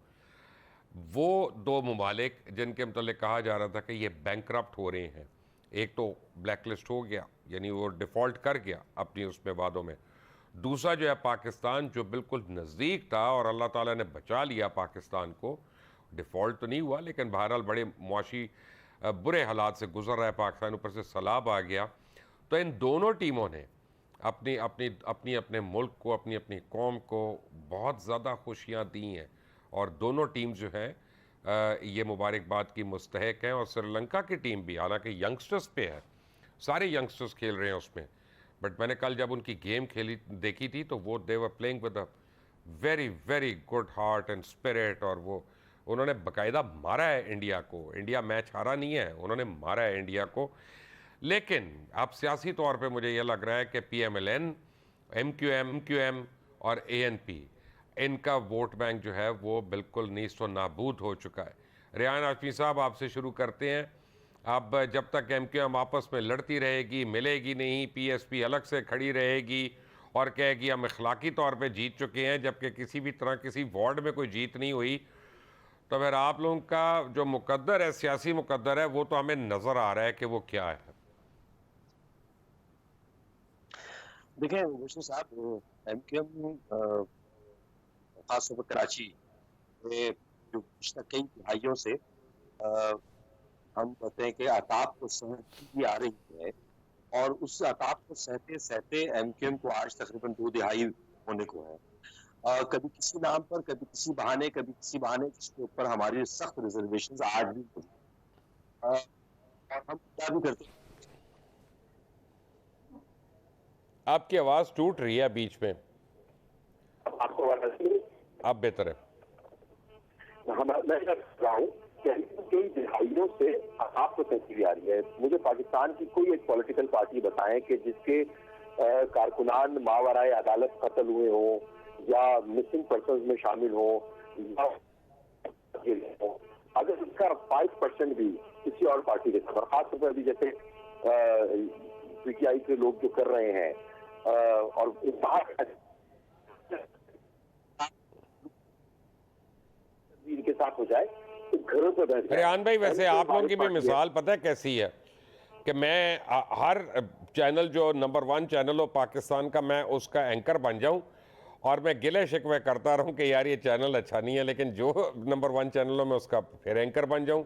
वो दो ममालिक जिनके मतलब कहा जा रहा था कि ये बैंकरप्ट हो रहे हैं, एक तो ब्लैकलिस्ट हो गया, यानी वो डिफ़ॉल्ट कर गया अपनी उसमें वादों में। दूसरा जो है पाकिस्तान, जो बिल्कुल नज़दीक था और अल्लाह ताला ने बचा लिया पाकिस्तान को। डिफ़ॉल्ट तो नहीं हुआ, लेकिन बहरहाल बड़े मुआशी बुरे हालात से गुजर रहा है पाकिस्तान, ऊपर से सैलाब आ गया। तो इन दोनों टीमों ने अपनी अपनी अपनी अपने मुल्क को, अपनी अपनी कौम को बहुत ज़्यादा खुशियाँ दी हैं, और दोनों टीम जो है ये मुबारकबाद की मुस्तहक हैं। और श्रीलंका की टीम भी, हालांकि यंगस्टर्स पे है, सारे यंगस्टर्स खेल रहे हैं उसमें, बट मैंने कल जब उनकी गेम देखी थी तो वो they were playing with a very very good heart and spirit. और वो उन्होंने बाकायदा मारा है इंडिया को। इंडिया मैच हारा नहीं है, उन्होंने मारा है इंडिया को। लेकिन अब सियासी तौर पे मुझे ये लग रहा है कि PMLN, MQM और ANP, इनका वोट बैंक जो है वो बिल्कुल नीस्त व नाबूद हो चुका है। रेहान हाशमी साहब, आपसे शुरू करते हैं। अब जब तक MQM आपस में लड़ती रहेगी, मिलेगी नहीं, PSP अलग से खड़ी रहेगी और कहेगी हम अखलाकी तौर पे जीत चुके हैं, जबकि किसी भी तरह किसी वार्ड में कोई जीत नहीं हुई, तो फिर आप लोगों का जो मुकद्दर है, सियासी मुकद्दर है, वो तो हमें नज़र आ रहा है कि वो क्या है। देखिए मुझे साहब, MQM खासतौर पर कराची में जो पिछले कई दहाइयों से हम कहते हैं कि आताब को सहती आ रही है, और उस आताब को सहते सहते MQM को आज तकरीबन 2 दहाई होने को है। कभी किसी नाम पर, कभी किसी बहाने, जिसके ऊपर हमारी सख्त रिजर्वेशन आज भी हम क्या भी करते हैं। आपकी आवाज़ टूट रही है बीच में, आपको आप बेहतर है। मैं रहा हूँ कई दिहाइयों से आपको तस्वीर आ रही है। मुझे पाकिस्तान की कोई एक पॉलिटिकल पार्टी बताएं कि जिसके कारकुनान मावराए अदालत कत्ल हुए हो, या मिसिंग पर्सन में शामिल हो, या अगर इसका 5% भी किसी और पार्टी के साथ, खासतौर पर अभी जैसे PTI के लोग जो कर रहे हैं, और बाहर के साथ हो जाए तो घरों पर बैठ जाए। रेहान भाई, वैसे आप लोगों की भी मिसाल पता है कैसी है कि मैं हर चैनल जो नंबर 1 चैनल हो पाकिस्तान का, मैं उसका एंकर बन जाऊं और मैं गिले शिकवे करता रहूं कि यार ये चैनल अच्छा नहीं है, लेकिन जो नंबर 1 चैनल हो मैं उसका फिर एंकर बन जाऊं,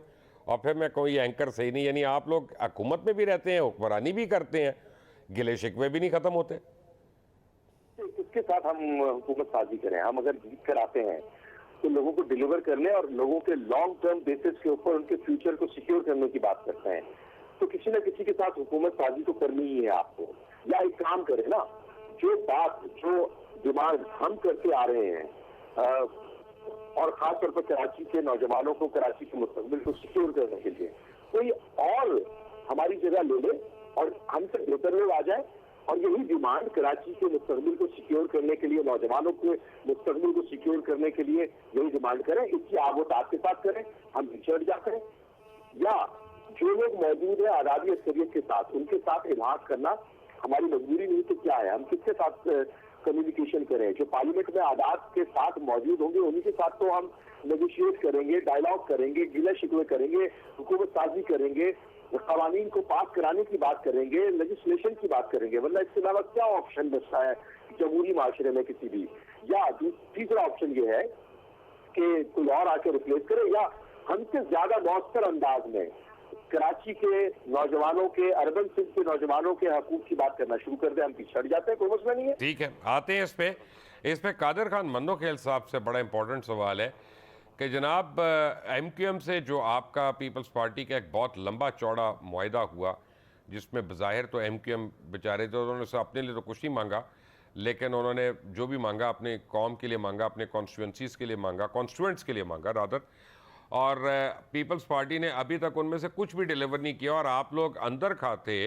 और फिर मैं कोई एंकर सही नहीं। यानी आप लोग हुकूमत में भी रहते हैं, हुक्मरानी भी करते हैं, गिले शिकवे भी नहीं खत्म होते। इसके साथ हम हुकूमत साजी करें, हम अगर जीत कर आते हैं तो लोगों को डिलीवर करने और लोगों के लॉन्ग टर्म बेसिस के ऊपर उनके फ्यूचर को सिक्योर करने की बात करते हैं, तो किसी न किसी के साथ हुकूमत साजी तो करनी ही है आपको। या एक काम करें ना, जो बात, जो डिमांड हम करते आ रहे हैं, और खासतौर पर कराची के नौजवानों को कराची के मुस्तकबिल को सिक्योर करने के लिए कोई और हमारी जगह ले ले और हमसे बेहतर लोग आ जाए, और यही डिमांड कराची के मुस्तकबिल को सिक्योर करने के लिए, नौजवानों के मुस्तकबिल को सिक्योर करने के लिए यही डिमांड करें। इसकी आगोतात के साथ करें, हम पिछड़ जा करें, या जो लोग मौजूद है आज़ादी अक्सरियत के साथ, उनके साथ इलाहाक करना हमारी मजबूरी नहीं तो क्या है, हम किसके साथ कम्युनिकेशन करें। जो पार्लियामेंट में आज़ाद के साथ मौजूद होंगे उन्हीं के साथ तो हम नेगोशिएट करेंगे, डायलॉग करेंगे, गिले शिकवे करेंगे, हुकूमत साजी करेंगे, कवानीन को पास कराने की बात करेंगे, लेजिस्लेशन की बात करेंगे, वरना इसके अलावा क्या ऑप्शन बचता है जमहूरी माशरे में किसी भी। या तीसरा ऑप्शन ये है कि कोई और आके रिप्लेस करे, या हमसे ज्यादा मौसर अंदाज में कराची के नौजवानों के, अर्बन सिंध के नौजवानों के हकूक की बात करना शुरू कर दे, हम पिछड़ जाते हैं, कोई मसला नहीं है। ठीक है, आते हैं इस पे कादिर खान मंदोखेल साहब से बड़ा इंपॉर्टेंट सवाल है कि जनाब एमक्यूएम से जो आपका पीपल्स पार्टी का एक बहुत लंबा चौड़ा मुआहदा हुआ, जिसमें बज़ाहिर तो एमक्यूएम बेचारे थे, उन्होंने से अपने लिए तो कुछ नहीं मांगा, लेकिन उन्होंने जो भी मांगा अपने कौम के लिए मांगा, अपने कॉन्स्टिट्यूंसीज़ के लिए मांगा, कॉन्स्टिट्यूएंट्स के लिए मांगा रादर। और पीपल्स पार्टी ने अभी तक उनमें से कुछ भी डिलीवर नहीं किया। और आप लोग अंदर खाते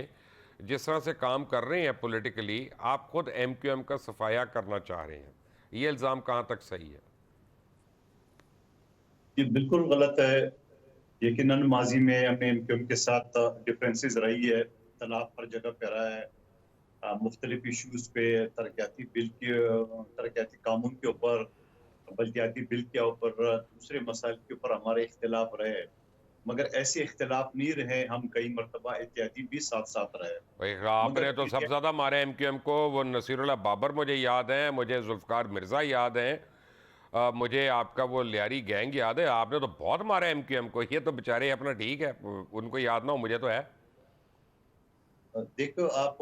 जिस तरह से काम कर रहे हैं पॉलिटिकली, आप खुद एमक्यूएम का सफाया करना चाह रहे हैं, ये इल्ज़ाम कहाँ तक सही है? ये बिल्कुल गलत है। यकीनन माजी में हमें एमक्यूएम के साथ डिफरेंसेस रही है, इख्तलाफ हर जगह पे रहा है, मुख्तलिफ इशूज़ पे, तरक्याती कानून के ऊपर, बल्दियाती बिल के ऊपर, दूसरे मसाइल के ऊपर हमारे इख्तलाफ रहे, मगर ऐसे इख्तलाफ नहीं रहे, हम कई मरतबा एहतियाती भी साथ साथ रहे। भाई आपने मगर तो सबसे ज़्यादा मारे एमक्यूएम को, वो नसीरुल्लाह बाबर मुझे याद है, मुझे जुल्फ़कार मिर्ज़ा याद है, मुझे आपका वो लियारी गैंग याद है। आपने तो बहुत मारा एमक्यूएम को, ये तो बेचारे अपना ठीक है, उनको याद ना हो, मुझे तो है। देखो आप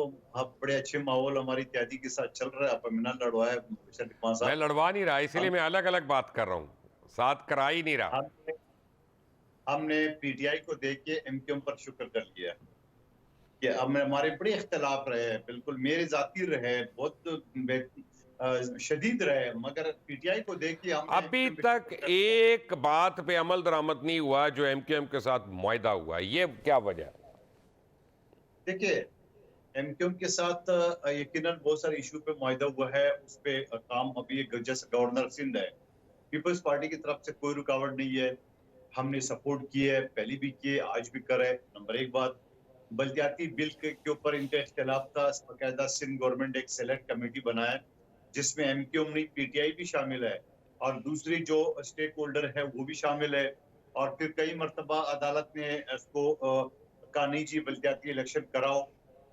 बड़े अच्छे माहौल हमारी इत्यादि के साथ चल रहा है, आप ना लड़वाए मैं लड़वा नहीं रहा, इसीलिए मैं अलग अलग बात कर रहा हूँ, साथ करा ही नहीं रहा। हमने पीटीआई को देख के एमक्यूएम पर शुक्र कर लिया कि अब हमारे बड़े इख्तलाफ रहे, बिल्कुल मेरे जाती रहे, बहुत शदीद रहे, मगर पीटीआई को देख के हम अभी तक एक बात पे अमल दरामद नहीं हुआ जो एमक्यूएम के साथ मुआहदा हुआ, ये क्या वजह है? देखिए, एमक्यूएम के साथ यकीनन बहुत सारे इशू पे मुआहदा हुआ है, उस पे काम अभी जैसे गवर्नर सिंध है, पीपल्स पार्टी की तरफ से कोई रुकावट नहीं है, हमने सपोर्ट किए, पहले भी किए, आज भी करे। नंबर एक बात, बल्दियाती बिल के ऊपर इनका इख्तलाफ था, बाकायदा सिंध गवर्नमेंट एक सेलेक्ट कमेटी बनाया जिसमें एमक्यूएम नहीं पीटीआई भी शामिल है और दूसरी जो स्टेक होल्डर है वो भी शामिल है। और फिर कई मरतबा अदालत ने इसको कहा नहीं जी बल्दियाती इलेक्शन कराओ,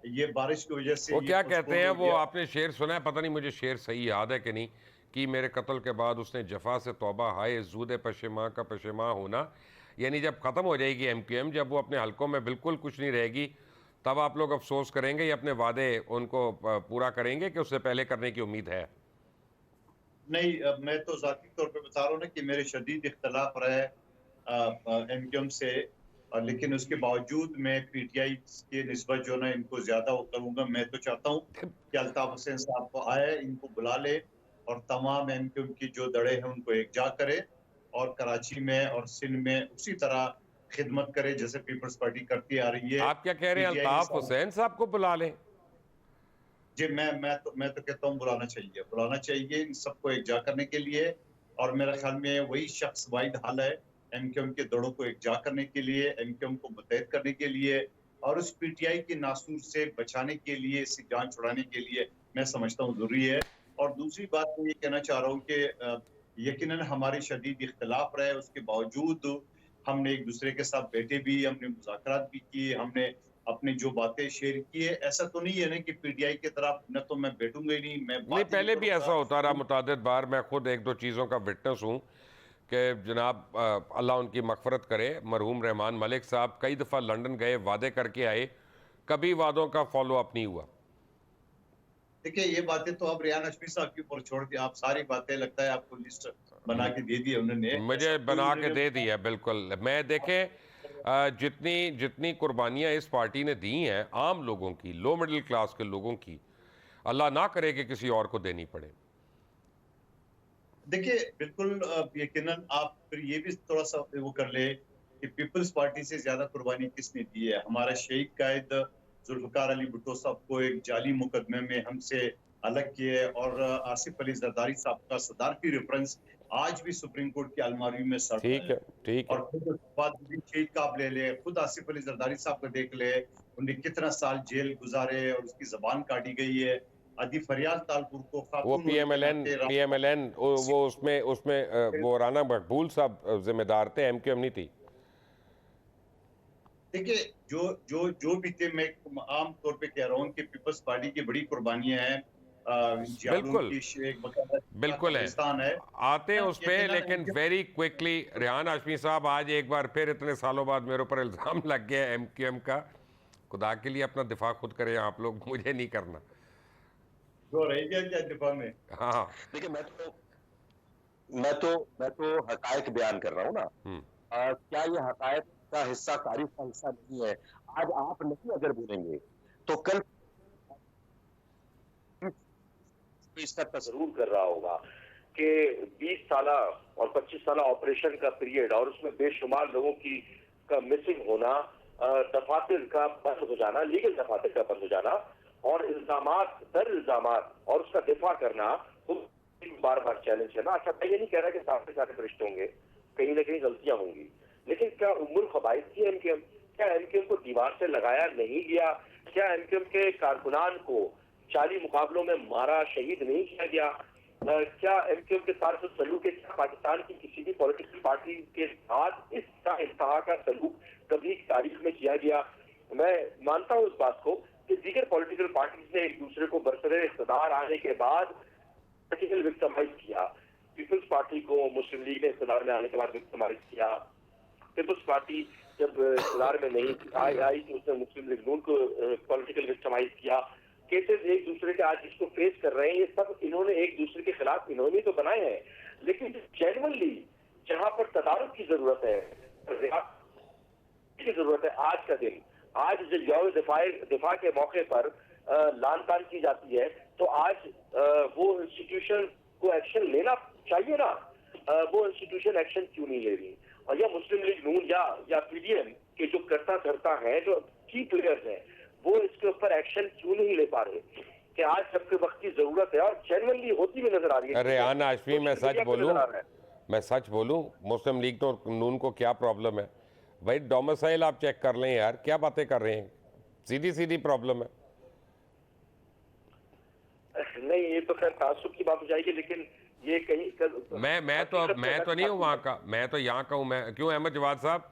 ये बारिश की वजह से वो क्या कहते postpone हैं, हो वो गया। आपने शेर सुना है, पता नहीं मुझे शेर सही याद है कि नहीं, कि मेरे कत्ल के बाद उसने जफा से तौबा, हाय जूद पशेमा का पशेमा होना। यानी जब ख़त्म हो जाएगी एमक्यूएम, जब वो अपने हलकों में बिल्कुल कुछ नहीं रहेगी, तब आप लोग अफसोस करेंगे या अपने वादे उनको पूरा करेंगे कि उससे पहले करने की उम्मीद है? नहीं, मैं तो जाती तौर पे बता रहा हूँ ना कि मेरे शदीद इख्तलाफ रहे एमक्यूएम से, लेकिन उसके बावजूद मैं पीटीआई के निस्बत जो ना इनको ज्यादा वो करूंगा। मैं तो चाहता हूँ कि अल्ताफ हुसैन साहब को आए, इनको बुला ले और तमाम एमक्यूएम की जो दड़े हैं उनको एकजा करे और कराची में और सिंध में उसी तरह खिदमत करे जैसे पीपल्स पार्टी करती आ रही है। आप क्या कह रहे हैं, पीटीआई अल्ताफ हुसैन साहब को बुला लें? जी, मैं तो कहता हूँ बुलाना चाहिए इन सबको एकजा करने के लिए। और मेरे ख्याल में वही शख्स वाहिद हल है एमक्यूएम के दड़ों को एकजा करने के लिए, एमक्यूएम को मुतहद करने के लिए और उस पीटीआई के नासूर से बचाने के लिए, इससे जान छुड़ाने के लिए मैं समझता हूँ जरूरी है। और दूसरी बात मैं ये कहना चाह रहा हूँ कि यकीनन हमारे शदीद इख्तलाफ रहे, उसके बावजूद हमने एक दूसरे के साथ बैठे भी, हमने मुज़ाकरात भी किए, हमने अपनी जो बातें शेयर की है। ऐसा तो नहीं है ना कि पीटीआई की तरफ न तो मैं बैठूंगा ही नहीं, मैं नहीं, पहले भी ऐसा होता रहा हूँ। मुतादिद बार, मैं खुद एक दो चीज़ों का विटनेस हूँ कि जनाब अल्लाह उनकी मगफरत करे, मरहूम रहमान मलिक साहब कई दफ़ा लंदन गए, वादे करके आए, कभी वादों का फॉलो अप नहीं हुआ। देखिए, ये बातें तो अब रियान हाशमी साहब के ऊपर छोड़ दी, आप सारी बातें लगता है आपको लिस्ट बना के दे दी है उन्होंने। मुझे बना के दे दी है, बिल्कुल। मैं देखें जितनी जितनी कुर्बानियाँ इस पार्टी ने दी हैं आम लोगों की, लो मिडिल क्लास के लोगों की, अल्लाह ना करे कि किसी और को देनी पड़े। देखिए, बिल्कुल यकीनन आप फिर ये भी थोड़ा सा वो कर ले कि पीपल्स पार्टी से ज्यादा कुर्बानी किसने दी है। हमारा शहीद कायद जुल्फकार अली भुट्टो साहब को एक जाली मुकदमे में हमसे अलग किए और आसिफ अली जरदारी साहब का सदारती रेफरेंस आज भी सुप्रीम कोर्ट की अलमारी में सड़ रहा है। ठीक है। और खुद उसके बाद भी शहीद का आप ले ले, खुद आसिफ अली जरदारी साहब को देख ले, उन्हें कितना साल जेल गुजारे और उसकी जबान काटी गई है। अदी फरियाद तालपुर को वो पीएमएलएन वो उसमें वो राना मकबूल साहब जिम्मेदार थे, एमक्यूएम नहीं थी। देखिए, जो जो जो भी थे, मैं आम तौर पे कह रहा हूँ कि पीपल्स पार्टी की बड़ी कुर्बानियां हैं बिल्कुल एक बकायदा बिल्कुल है, कब्रिस्तान है। आते हैं उस पे, यकीनन लेकिन इनके वेरी क्विकली रेहान हाशमी साहब, आज एक बार फिर इतने सालों बाद मेरे ऊपर इल्ज़ाम लग गया एमक्यूएम का। खुदा के लिए अपना दिफा खुद करें आप लोग, मुझे नहीं करना। जो रह गया क्या दिफा में। हाँ देखिए मैं तो हकायक बयान कर रहा हूँ ना। क्या ये हकायक का हिस्सा, तारीफ का हिस्सा नहीं है? आज आप नहीं अगर बोलेंगे तो कल इस तक का जरूर कर रहा होगा कि 20 साला और 25 साला ऑपरेशन का पीरियड और उसमें बेशुमार लोगों की का मिसिंग होना, दफातर का बंद हो जाना, लीगल दफातर का बंद हो जाना और इल्जामात दर इल्जामात और उसका दिफा करना बार बार चैलेंज है ना। अच्छा, मैं ये नहीं कह रहा कि सारे सारे भ्रष्ट होंगे, कहीं ना कहीं गलतियां होंगी, लेकिन क्या उम्र खबाइश थी एमकेएम? क्या एमकेएम को दीवार से लगाया नहीं गया? क्या एमकेएम के कारकुनान को 40 मुकाबलों में मारा, शहीद नहीं किया गया? क्या एमकेएम के साथ सलूक पाकिस्तान की किसी भी पॉलिटिकल पार्टी के साथ इस इंतहा का सलूक कभी तारीख में किया गया? मैं मानता हूं इस बात को कि दीगर पॉलिटिकल पार्टीज ने एक दूसरे को बरसरे इक़्तिदार आने के बाद पॉलिटिकल विक्टिमाइज किया। पीपल्स पार्टी को मुस्लिम लीग ने इक़्तिदार में आने के बाद विक्टिमाइज किया। पीपल्स पार्टी जब इक़्तिदार में नहीं आई तो उसने मुस्लिम लीग नून को पॉलिटिकल विक्टिमाइज किया। केसेस एक दूसरे के आज इसको फेस कर रहे हैं, ये सब इन्होंने एक दूसरे के खिलाफ इन्होंने तो बनाए हैं, लेकिन जेन्युइनली जहां पर तदारुक की जरूरत है, की जरूरत है, आज का दिन, आज जब यौम दिफा के मौके पर लान तान की जाती है तो आज वो इंस्टीट्यूशन को एक्शन लेना चाहिए ना। वो इंस्टीट्यूशन एक्शन क्यों नहीं ले रही? और या मुस्लिम लीग नून या पीडीएम के जो करता धरता है, जो की प्लेयर्स हैं, वो इसके ऊपर एक्शन क्यों नहीं ले पा रहे कि आज सबके वक्त की जरूरत है और जेन्युइनली होती हुई नजर आ रही है। अरे रेहान हाशमी, मैं सच बोलूं, मुस्लिम लीग तो नून को क्या प्रॉब्लम है भाई? डोमिसाइल आप चेक कर लें यार, क्या बातें कर रहे हैं, सीधी सीधी प्रॉब्लम है। नहीं, ये तो खैर तासुब की बात हो जाएगी, लेकिन ये कहीं मैं तो नहीं हूँ वहाँ का, मैं तो यहाँ का हूँ। मैं क्यों अहमद जवाद साहब,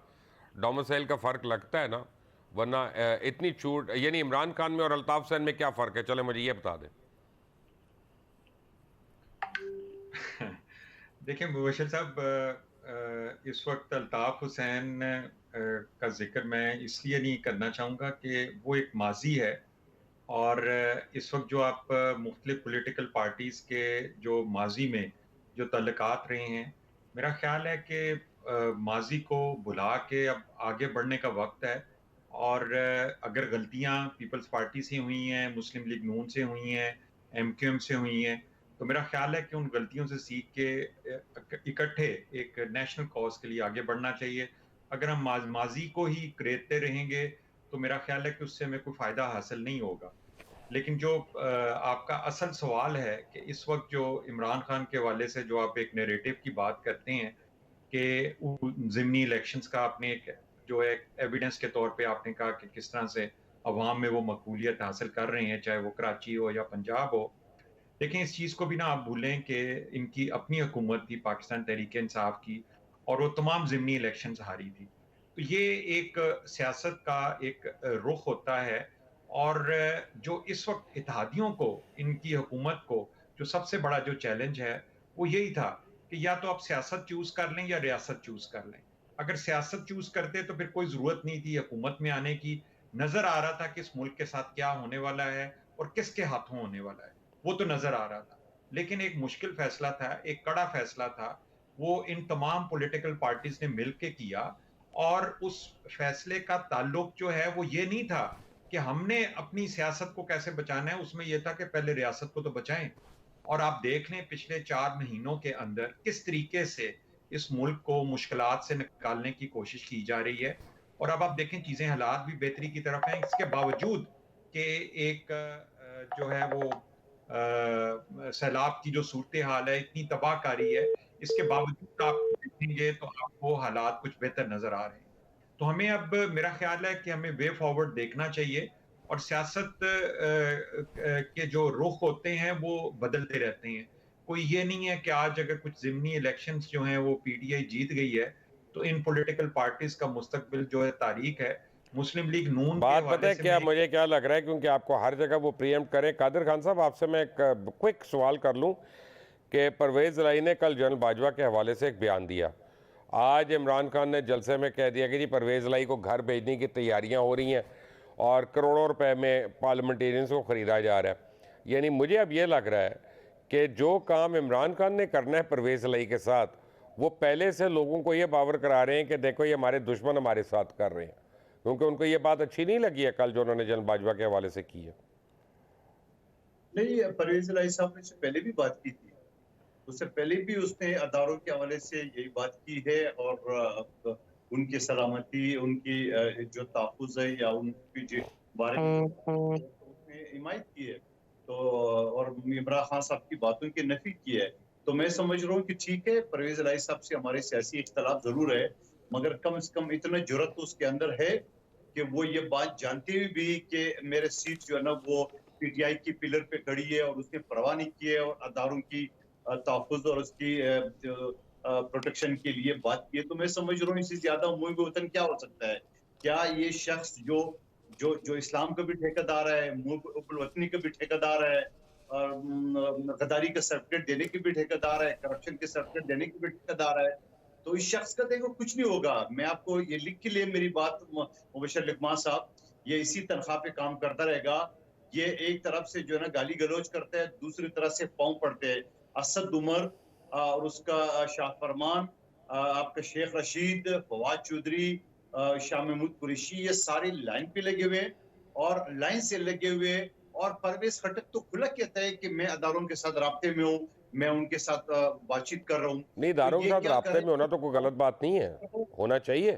डोमिसाइल का फ़र्क लगता है ना, वरना इतनी छूट, यानी इमरान खान में और अल्ताफ हुसैन में क्या फ़र्क है? चले मुझे ये बता दें। देखिए मुबशर साहब, इस वक्त अल्ताफ हुसैन का जिक्र मैं इसलिए नहीं करना चाहूँगा कि वो एक माजी है, और इस वक्त जो आप मुख्तलिफ पॉलिटिकल पार्टीज़ के जो माजी में जो तल्लुकात रहे हैं, मेरा ख्याल है कि माजी को भुला के अब आगे बढ़ने का वक्त है। और अगर गलतियां पीपल्स पार्टी से हुई हैं, मुस्लिम लीग नून से हुई हैं, एमक्यूएम से हुई हैं, तो मेरा ख्याल है कि उन गलतियों से सीख के इकट्ठे एक नेशनल कॉज के लिए आगे बढ़ना चाहिए। अगर हम माजी को ही करेते रहेंगे तो मेरा ख्याल है कि उससे हमें कोई फ़ायदा हासिल नहीं होगा। लेकिन जो आपका असल सवाल है कि इस वक्त जो इमरान खान के हवाले से जो आप एक नैरेटिव की बात करते हैं कि ज़िमनी इलेक्शंस का आपने एक जो है एविडेंस के तौर पे आपने कहा कि किस तरह से अवाम में वो मकबूलियत हासिल कर रहे हैं, चाहे वो कराची हो या पंजाब हो। लेकिन इस चीज़ को भी ना आप भूलें कि इनकी अपनी हुकूमत थी पाकिस्तान तहरीक-ए-इंसाफ की, और वो तमाम ज़िमनी इलेक्शंस हारी थी। तो ये एक सियासत का एक रुख होता है, और जो इस वक्त इत्तेहादियों को, इनकी हुकूमत को जो सबसे बड़ा जो चैलेंज है वो यही था कि या तो आप सियासत चूज़ कर लें या रियासत चूज़ कर लें। अगर सियासत चूज़ करते तो फिर कोई ज़रूरत नहीं थी हुकूमत में आने की। नज़र आ रहा था कि इस मुल्क के साथ क्या होने वाला है और किसके हाथों होने वाला है, वो तो नज़र आ रहा था। लेकिन एक मुश्किल फैसला था, एक कड़ा फैसला था, वो इन तमाम पॉलिटिकल पार्टीज़ ने मिल के किया, और उस फैसले का ताल्लुक जो है वो ये नहीं था कि हमने अपनी सियासत को कैसे बचाना है, उसमें यह था कि पहले रियासत को तो बचाएं। और आप देख लें पिछले 4 महीनों के अंदर किस तरीके से इस मुल्क को मुश्किलात से निकालने की कोशिश की जा रही है। और अब आप देखें चीज़ें, हालात भी बेहतरी की तरफ हैं, इसके बावजूद कि एक जो है वो सैलाब की जो सूरत हाल है, इतनी तबाहकारी है, इसके बावजूद आप देखेंगे तो आपको हालात कुछ बेहतर नज़र आ रहे हैं। तो हमें अब, मेरा ख्याल है कि हमें वे फॉरवर्ड देखना चाहिए, और सियासत के जो रुख होते हैं वो बदलते रहते हैं। कोई ये नहीं है कि आज अगर कुछ ज़िमनी इलेक्शंस जो हैं वो पीटीआई जीत गई है तो इन पॉलिटिकल पार्टीज का मुस्तकबिल जो है तारीक है। मुस्लिम लीग नून के बात पता हवाले है से क्या, मैं मुझे क्या लग रहा है, क्योंकि आपको हर जगह वो प्रीएम्प्ट करें। कादिर खान साहब, आपसे मैं एक क्विक सवाल कर लूं कि परवेज़ इलाही ने कल जनरल बाजवा के हवाले से एक बयान दिया। आज इमरान खान ने जलसे में कह दिया कि जी परवेज़ इलाही को घर भेजने की तैयारियां हो रही हैं और करोड़ों रुपए में पार्लियामेंटेरियंस को ख़रीदा जा रहा है। यानी मुझे अब ये लग रहा है कि जो काम इमरान खान ने करना है परवेज़ इलाही के साथ, वो पहले से लोगों को ये बावर करा रहे हैं कि देखो ये हमारे दुश्मन हमारे साथ कर रहे हैं, क्योंकि उनको ये बात अच्छी नहीं लगी है कल जो उन्होंने जनरल बाजवा के हवाले से की है। नहीं, परवेज इलाही साहब ने इससे पहले भी बात की थी। उससे पहले भी उसने अदारों के हवाले से यही बात की है और उनकी सलामती, उनकी जो तहफ़्फ़ुज़ है या उनकी जो बारे में उसने हिमायत की है। तो और इमरान खान साहब की बातों की नफ़ी की है। तो मैं समझ रहा हूँ कि ठीक है, परवेज़ इलाही साहब से हमारे सियासी इख्तिलाफ ज़रूर है, मगर कम से कम इतना जुर्रत तो उसके अंदर है कि वो ये बात जानते हुए भी कि मेरे सीट जो है ना वो पीटीआई की पिलर पे खड़ी है और उसने परवाह नहीं की है और अदारों की तहफ़्फ़ुज़ और उसकी जो प्रोटेक्शन के लिए बात की है। तो मैं समझ रहा हूँ इससे ज़्यादा मुँह में वतन क्या हो सकता है? क्या ये शख्स जो जो जो इस्लाम का भी ठेकेदार है, मुल्क वतनी का भी ठेकेदार है और गद्दारी का सर्टिफिकेट देने के भी ठेकेदार है, करप्शन के सर्टिफिकेट देने के भी ठेकेदार है। तो इस शख्स का देखो कुछ नहीं होगा। मैं आपको ये लिख के लिए मेरी बात मुबशर लकमान साहब, ये इसी तनख्वाह पे काम करता रहेगा। ये एक तरफ से जो है ना गाली-गलौज करता है, दूसरी तरफ से पाँव पड़ते हैं। असद उमर और उसका शाह फरमान, आपका शेख रशीद, फवाद चौधरी, शाह महमूद कुरैशी, ये सारे लाइन पे लगे हुए हैं और लाइन से लगे हुए हैं। और परवेज़ खटक तो खुला कहता है कि मैं अदारों के साथ राब्ते में हूँ, मैं उनके साथ बातचीत कर रहा हूँ। नहीं, तो इदारों के ये साथ क्या कर राब्ते रहे में होना तो कोई गलत बात नहीं है, हैं? होना चाहिए।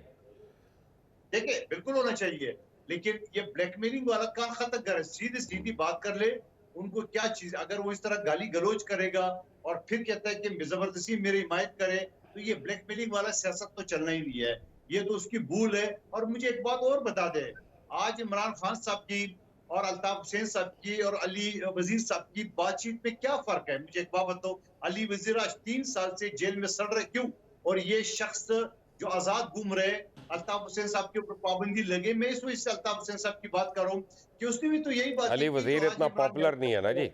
देखिए, बिल्कुल होना चाहिए, लेकिन ये ब्लैकमेलिंग वाला काम खत्म करें, सीधी-सीधी बात कर ले, उनको क्या चीज़ अगर वो इस तरह गाली-गलौज करेगा और फिर कहता है कि ज़बरदस्ती मेरी हिमायत करे, तो ये ब्लैकमेलिंग वाला सियासत तो चलना ही नहीं है। ये तो उसकी भूल है। और मुझे एक बात और बता दें, आज इमरान खान साहब की और अल्ताफ हुसैन साहब की और अली वज़ीर साहब की बातचीत में क्या फ़र्क है? मुझे एक बात बताओ, अली वज़ीर आज 3 साल से जेल में सड़ रहे क्यों? और ये शख्स जो आज़ाद घूम रहे, अल्ताफ हुसैन साहब के ऊपर पाबंदी लगे। मैं इस वजह से अल्ताफ हुसैन साहब की बात कर रहा हूँ कि उसने भी तो यही बातें अली की जो वजीर आज इतना इमरान पॉपुलर नहीं है ना जी।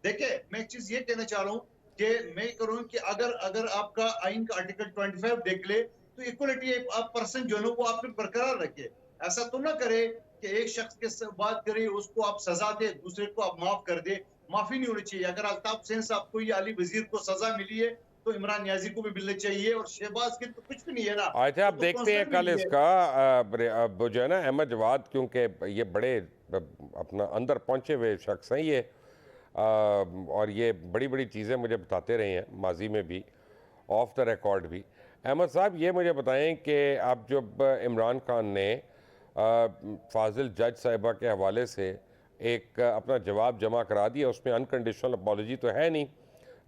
देखिए, मैं एक चीज़ ये कहना चाह रहा हूँ कि मैं कह रहा हूँ कि अगर अगर आपका आइन का आर्टिकल 25 देख ले, तो इक्वालिटी आप पर्सन जो है ना वो आप फिर बरकरार रखें। ऐसा तो ना करे कि एक शख्स के बात करे, उसको आप सज़ा दें, दूसरे को आप माफ़ कर दें। माफ़ी नहीं होनी चाहिए। अगर अल्ताफ हुसैन साहब को या अली वज़ीर को सज़ा मिली है, तो इमरान नियाज़ी को भी मिलनी चाहिए और शहबाज गिल तो कुछ भी नहीं है ना, अच्छा, वो आप तो देखते हैं कांस्टेंट कल भी नहीं है। इसका अब जो है ना अहमद जवाद, क्योंकि ये बड़े अपना अंदर पहुंचे हुए शख्स हैं ये, और ये बड़ी बड़ी चीज़ें मुझे बताते रहे हैं माजी में भी, ऑफ द रिकॉर्ड भी। अहमद साहब, ये मुझे बताएं कि अब जब इमरान खान ने फाजिल जज साहिबा के हवाले से एक अपना जवाब जमा करा दिया, उसमें अनकंडीशनल अपॉलॉजी तो है नहीं,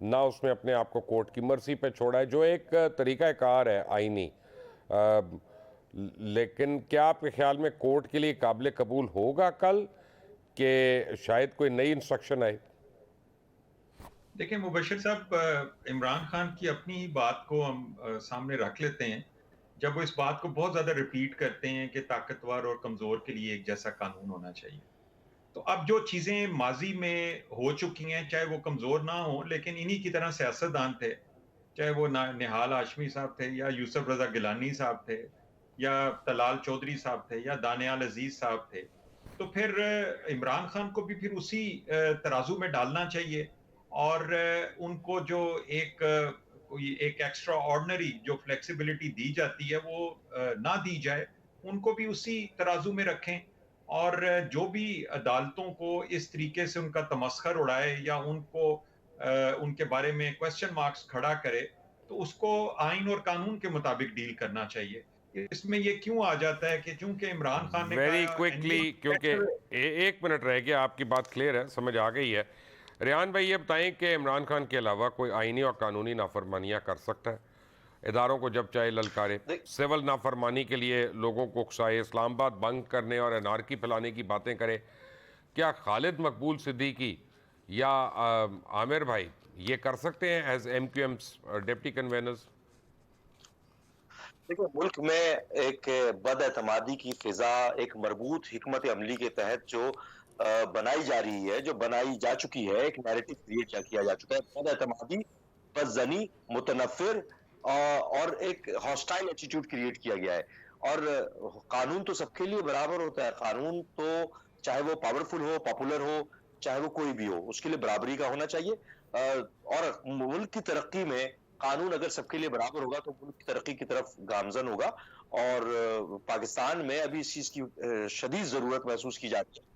ना उसमें अपने आप को कोर्ट की मर्जी पे छोड़ा है, जो एक तरीक़ाकार है आईनी। लेकिन क्या आपके ख्याल में कोर्ट के लिए काबिल कबूल होगा कल कि शायद कोई नई इंस्ट्रक्शन आए? देखिए मुबशिर साहब, इमरान खान की अपनी ही बात को हम सामने रख लेते हैं। जब वो इस बात को बहुत ज़्यादा रिपीट करते हैं कि ताकतवर और कमज़ोर के लिए एक जैसा कानून होना चाहिए। तो अब जो चीज़ें माज़ी में हो चुकी हैं, चाहे वो कमज़ोर ना हो, लेकिन इन्हीं की तरह सियासतदान थे, चाहे वो निहाल हाशमी साहब थे या यूसुफ रज़ा गिलानी साहब थे या तलाल चौधरी साहब थे या दानियाल अजीज़ साहब थे। तो फिर इमरान खान को भी फिर उसी तराजू में डालना चाहिए और उनको जो कोई एक एक्स्ट्रा ऑर्डिनरी जो फ्लेक्सिबिलिटी दी जाती है वो ना दी जाए, उनको भी उसी तराजू में रखें। और जो भी अदालतों को इस तरीके से उनका तमस्खर उड़ाए या उनके बारे में क्वेश्चन मार्क्स खड़ा करे, तो उसको आइन और कानून के मुताबिक डील करना चाहिए। इसमें ये क्यों आ जाता है कि चूंकि इमरान खान ने वेरी कहा क्विकली, क्योंकि एक मिनट रह गया, आपकी बात क्लियर है, समझ आ गई है। रेहान भाई, ये बताएं कि इमरान खान के अलावा कोई आईनी और कानूनी नाफरमानियां कर सकता है? इदारों को जब चाहे ललकारे, सिविल नाफरमानी के लिए लोगों को उकसाए, इस्लामाबाद बंद करने और अनारकी फैलाने की बातें करे। क्या खालिद मकबूल सिद्दीकी या आमिर भाई ये कर सकते हैं एज MQMs डिप्टी कन्वेनर्स? देखो, मुल्क में एक बदएतमादी की फिजा एक मरबूत हिकमत अमली के तहत जो बनाई जा रही है, जो बनाई जा चुकी है, एक नैरेटिव क्रिएट किया जा चुका है। बदएतमादी, बदज़नी, मुतनफ़िर और एक हॉस्टाइल एटीट्यूड क्रिएट किया गया है। और कानून तो सबके लिए बराबर होता है। कानून तो चाहे वो पावरफुल हो, पॉपुलर हो, चाहे वो कोई भी हो, उसके लिए बराबरी का होना चाहिए। और मुल्क की तरक्की में कानून अगर सबके लिए बराबर होगा तो मुल्क की तरक्की की तरफ गामजन होगा। और पाकिस्तान में अभी इस चीज की शदीद जरूरत महसूस की जाती है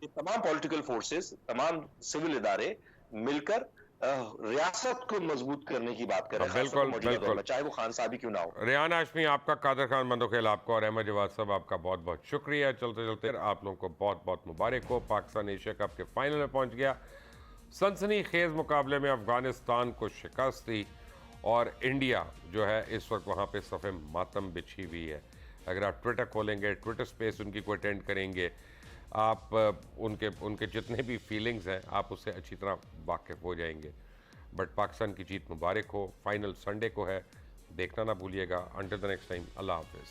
कि तमाम पॉलिटिकल फोर्सेस, तमाम सिविल इदारे मिलकर रियासत को मजबूत करने की बात करें, हाँ, खासतौर बिल्कुल पर मौजूदा दौर बिल्कुल। में, चाहे वो खान साहब ही क्यों ना हो। रेहान हाशमी आपका, कादर खान मंदोखेल आपका और अहमद जवाद साहब आपका बहुत बहुत शुक्रिया। चलते चलते आप लोगों को बहुत बहुत मुबारक हो। पाकिस्तान एशिया कप के फाइनल में पहुंच गया। सनसनी खेज मुकाबले में अफगानिस्तान को शिकस्त दी और इंडिया जो है इस वक्त वहाँ पे सफ़े मातम बिछी हुई है। अगर आप ट्विटर खोलेंगे, ट्विटर स्पेस उनकी को अटेंड करेंगे, आप उनके उनके जितने भी फीलिंग्स हैं आप उससे अच्छी तरह वाकिफ़ हो जाएंगे। बट पाकिस्तान की जीत मुबारक हो। फाइनल संडे को है, देखना ना भूलिएगा। अंटिल द नेक्स्ट टाइम, अल्लाह हाफिज़।